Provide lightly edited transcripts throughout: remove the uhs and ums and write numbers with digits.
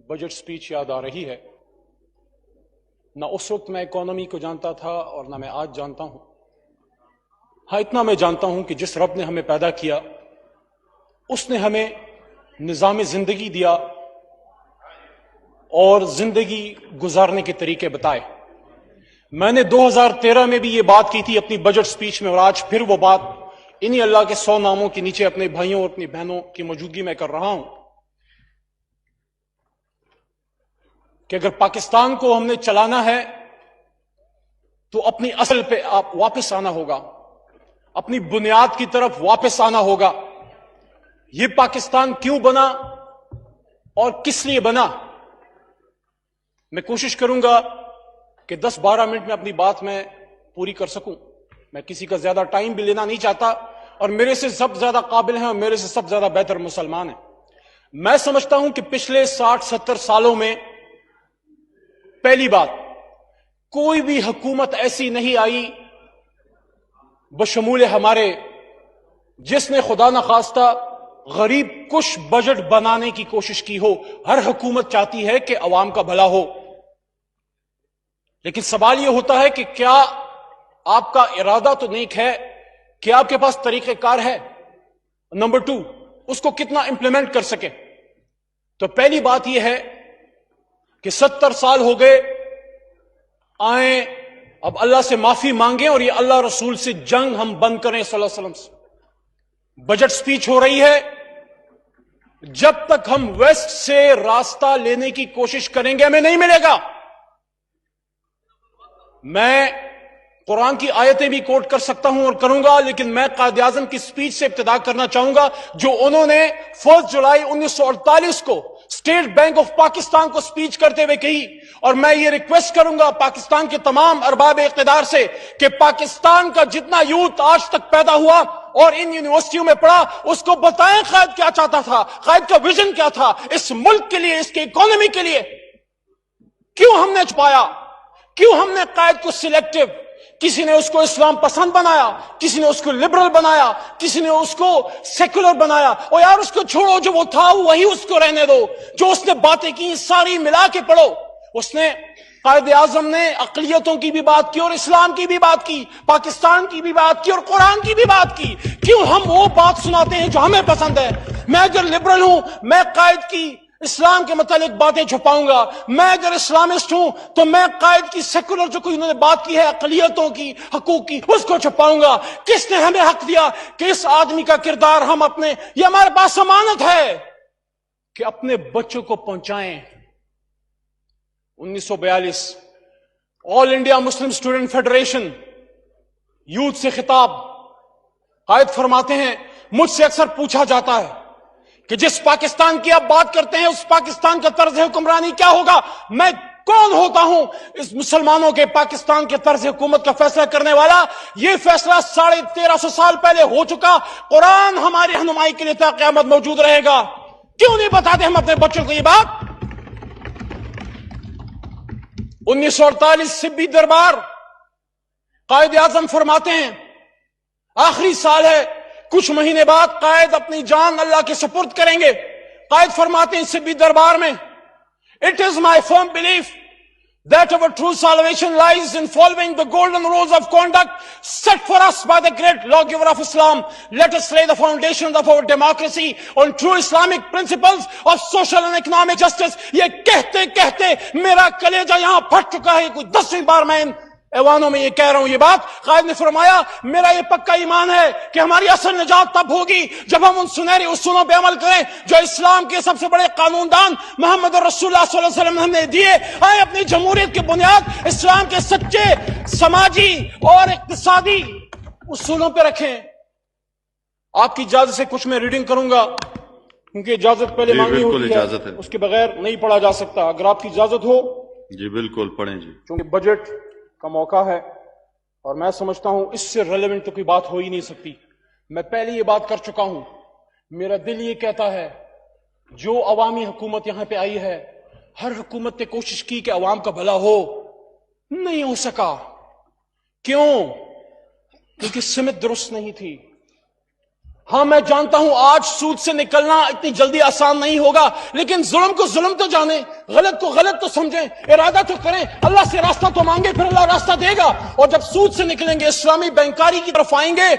Budget speech یاد آ رہی ہے. نہ اس وقت میں اکانومی کو جانتا تھا اور نہ میں آج جانتا ہوں. ہاں اتنا میں جانتا ہوں کہ جس رب نے ہمیں پیدا کیا اس نے ہمیں نظام زندگی دیا اور زندگی گزارنے کے طریقے بتائے. میں نے 2013 میں بھی یہ بات کی تھی اپنی بجٹ سپیچ میں، اور آج پھر وہ بات انہی اللہ کے 100 ناموں کے نیچے اپنے بھائیوں اور اپنی بہنوں کی موجودگی میں کر رہا ہوں کہ اگر پاکستان کو ہم نے چلانا ہے تو اپنی اصل پہ آپ واپس آنا ہوگا، اپنی بنیاد کی طرف واپس آنا ہوگا. یہ پاکستان کیوں بنا اور کس لیے بنا؟ میں کوشش کروں گا کہ 10-12 منٹ میں اپنی بات میں پوری کر سکوں. میں کسی کا زیادہ ٹائم بھی لینا نہیں چاہتا، اور میرے سے سب زیادہ قابل ہیں اور میرے سے سب زیادہ بہتر مسلمان ہیں. میں سمجھتا ہوں کہ پچھلے 60-70 سالوں میں پہلی بات کوئی بھی حکومت ایسی نہیں آئی بشمول ہمارے جس نے خدا نخواستہ غریب کش بجٹ بنانے کی کوشش کی ہو. ہر حکومت چاہتی ہے کہ عوام کا بھلا ہو، لیکن سوال یہ ہوتا ہے کہ کیا آپ کا ارادہ تو نیک ہے، کہ آپ کے پاس طریقہ کار ہے، نمبر 2 اس کو کتنا امپلیمنٹ کر سکے. تو پہلی بات یہ ہے کہ 70 سال ہو گئے، آئیں اب اللہ سے معافی مانگیں اور یہ اللہ رسول سے جنگ ہم بند کریں صلی اللہ علیہ وسلم سے. بجٹ سپیچ ہو رہی ہے، جب تک ہم ویسٹ سے راستہ لینے کی کوشش کریں گے ہمیں نہیں ملے گا. میں قرآن کی آیتیں بھی کوٹ کر سکتا ہوں اور کروں گا، لیکن میں قائد اعظم کی سپیچ سے ابتدا کرنا چاہوں گا جو انہوں نے 1 جولائی 1948 کو اسٹیٹ بینک آف پاکستان کو سپیچ کرتے ہوئے کہی. اور میں یہ ریکویسٹ کروں گا پاکستان کے تمام ارباب اقتدار سے کہ پاکستان کا جتنا یوتھ آج تک پیدا ہوا اور ان یونیورسٹیوں میں پڑھا، اس کو بتائیں قائد کیا چاہتا تھا، قائد کا ویژن کیا تھا اس ملک کے لیے، اس کے اکانومی کے لیے. کیوں ہم نے چھپایا؟ کیوں ہم نے قائد کو سلیکٹو، کسی نے اس کو اسلام پسند بنایا، کسی نے اس کو لبرل بنایا، کسی نے اس کو سیکولر بنایا. اور یار اس کو چھوڑو، جو وہ تھا وہی اس کو رہنے دو. جو اس نے باتیں کی ساری ملا کے پڑھو. اس نے قائد اعظم نے اقلیتوں کی بھی بات کی اور اسلام کی بھی بات کی، پاکستان کی بھی بات کی اور قرآن کی بھی بات کی. کیوں ہم وہ بات سناتے ہیں جو ہمیں پسند ہے؟ میں اگر لبرل ہوں میں قائد کی اسلام کے متعلق باتیں چھپاؤں گا. میں اگر اسلامسٹ ہوں تو میں قائد کی سیکولر جو کوئی انہوں نے بات کی ہے اقلیتوں کی، حقوق کی، اس کو چھپاؤں گا. کس نے ہمیں حق دیا کہ اس آدمی کا کردار ہم اپنے، یہ ہمارے پاس امانت ہے کہ اپنے بچوں کو پہنچائیں. 1942 All India Muslim Student Federation youth سے خطاب. قائد فرماتے ہیں مجھ سے اکثر پوچھا جاتا ہے کہ جس پاکستان کی آپ بات کرتے ہیں اس پاکستان کا طرز حکمرانی کیا ہوگا؟ میں کون ہوتا ہوں اس مسلمانوں کے پاکستان کے طرز حکومت کا فیصلہ کرنے والا؟ یہ فیصلہ 1350 سال پہلے ہو چکا. قرآن ہماری رہنمائی کے لیے تا قیامت موجود رہے گا. کیوں نہیں بتاتے ہم اپنے بچوں کو یہ بات؟ 1948 سبی دربار. قائد اعظم فرماتے ہیں آخری سال ہے، کچھ مہینے بعد قائد اپنی جان اللہ کے سپرد کریں گے. قائد فرماتے ہیں سبی دربار میں It is my firm belief that our true salvation lies in following the golden rules of conduct set for us by the great lawgiver of Islam. Let us lay the foundations of our democracy on true Islamic principles of social and economic justice. یہ کہتے کہتے میرا کلیجہ یہاں پھٹ چکا ہے. کوئی 10ویں بار میں ایوانوں میں یہ کہہ رہا ہوں یہ بات. قائد نے فرمایا میرا یہ پکا ایمان ہے کہ ہماری اصل نجات تب ہوگی جب ہم ان سنہری اصولوں پہ عمل کریں جو اسلام کے سب سے بڑے قانون دان محمد رسول اللہ صلی اللہ علیہ وسلم نے ہمیں دیے. آئے اپنی جمہوریت کی بنیاد اسلام کے سچے سماجی اور اقتصادی اصولوں پہ رکھیں. آپ کی اجازت سے کچھ میں ریڈنگ کروں گا کیونکہ اجازت پہلے مانگنی ہوتی ہے، اس کے بغیر نہیں پڑھا جا سکتا. اگر آپ کی اجازت ہو. جی بالکل پڑھیں جی. چونکہ بجٹ کا موقع ہے اور میں سمجھتا ہوں اس سے ریلیونٹ تو کوئی بات ہو ہی نہیں سکتی. میں پہلے یہ بات کر چکا ہوں. میرا دل یہ کہتا ہے جو عوامی حکومت یہاں پہ آئی ہے، ہر حکومت نے کوشش کی کہ عوام کا بھلا ہو، نہیں ہو سکا. کیوں؟ کیونکہ سمت درست نہیں تھی. ہاں میں جانتا ہوں آج سود سے نکلنا اتنی جلدی آسان نہیں ہوگا، لیکن ظلم کو ظلم تو جانیں، غلط کو غلط تو سمجھیں، ارادہ تو کریں، اللہ سے راستہ تو مانگے، پھر اللہ راستہ دے گا۔ اور جب سود سے نکلیں گے، اسلامی بینکاری کی طرف آئیں گے،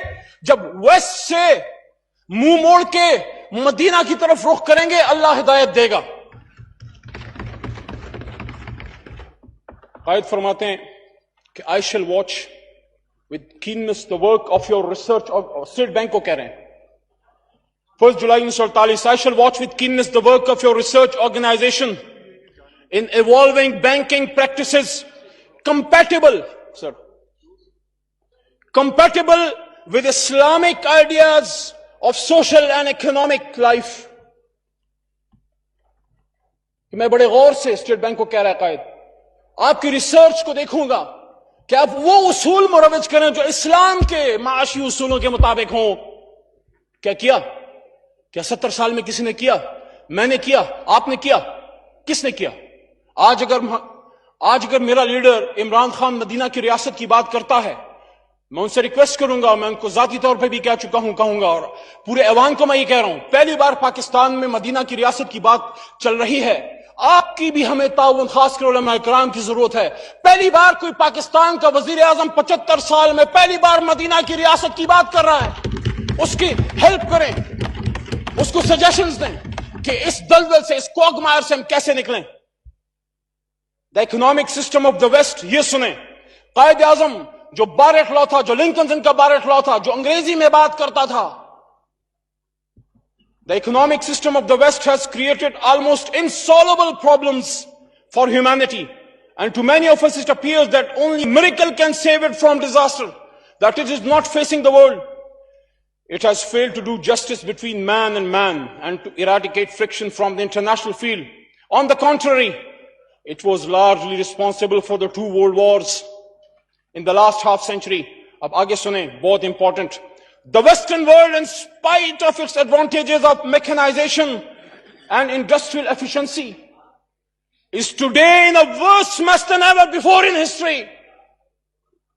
جب ویسٹ سے منہ موڑ کے مدینہ کی طرف رخ کریں گے، اللہ ہدایت دے گا۔ قائد فرماتے ہیں کہ I shall watch with keenness the work of your research، اور اسٹیٹ بینک کو کہہ رہے ہیں 1 جولائی 1948، I shall watch with keenness the work of your research organization in evolving banking practices compatible with Islamic ideas of social and economic life۔ میں بڑے غور سے state bank کو کہہ رہا ہے قائد، آپ کی ریسرچ کو دیکھوں گا کہ آپ وہ اصول مروج کریں جو اسلام کے معاشی اصولوں کے مطابق ہوں۔ کیا 70 سال میں کسی نے کیا؟ میں نے کیا، آپ نے کیا، کس نے کیا؟ آج اگر میرا لیڈر عمران خان مدینہ کی ریاست کی بات کرتا ہے، میں ان سے ریکویسٹ کروں گا، میں ان کو ذاتی طور پہ بھی کہہ چکا ہوں، کہوں گا، اور پورے ایوان کو میں یہ کہہ رہا ہوں، پہلی بار پاکستان میں مدینہ کی ریاست کی بات چل رہی ہے، آپ کی بھی ہمیں تعاون، خاص کر علماء کرام کی ضرورت ہے۔ پہلی بار کوئی پاکستان کا وزیر اعظم 75 سال میں پہلی بار مدینہ کی ریاست کی بات کر رہا ہے، اس کی ہیلپ کریں، اس کو سجیشنز دیں کہ اس دلدل سے، اس کوگمائر سے ہم کیسے نکلیں۔ The economic system of the west, یہ سنیں، قائد اعظم جو بارٹ لا تھا، جو لنکن کا بارٹ لا تھا، جو انگریزی میں بات کرتا تھا، the economic system of the West has created almost insoluble problems for humanity, and to many of us it appears that only miracle can save it from disaster, that it is not facing the world. It has failed to do justice between man and to eradicate friction from the international field. On the contrary, it was largely responsible for the 2 world wars in the last half century. Ab aage sunein, bahut important. The Western world, in spite of its advantages of mechanization and industrial efficiency, is today in a worse mess than ever before in history.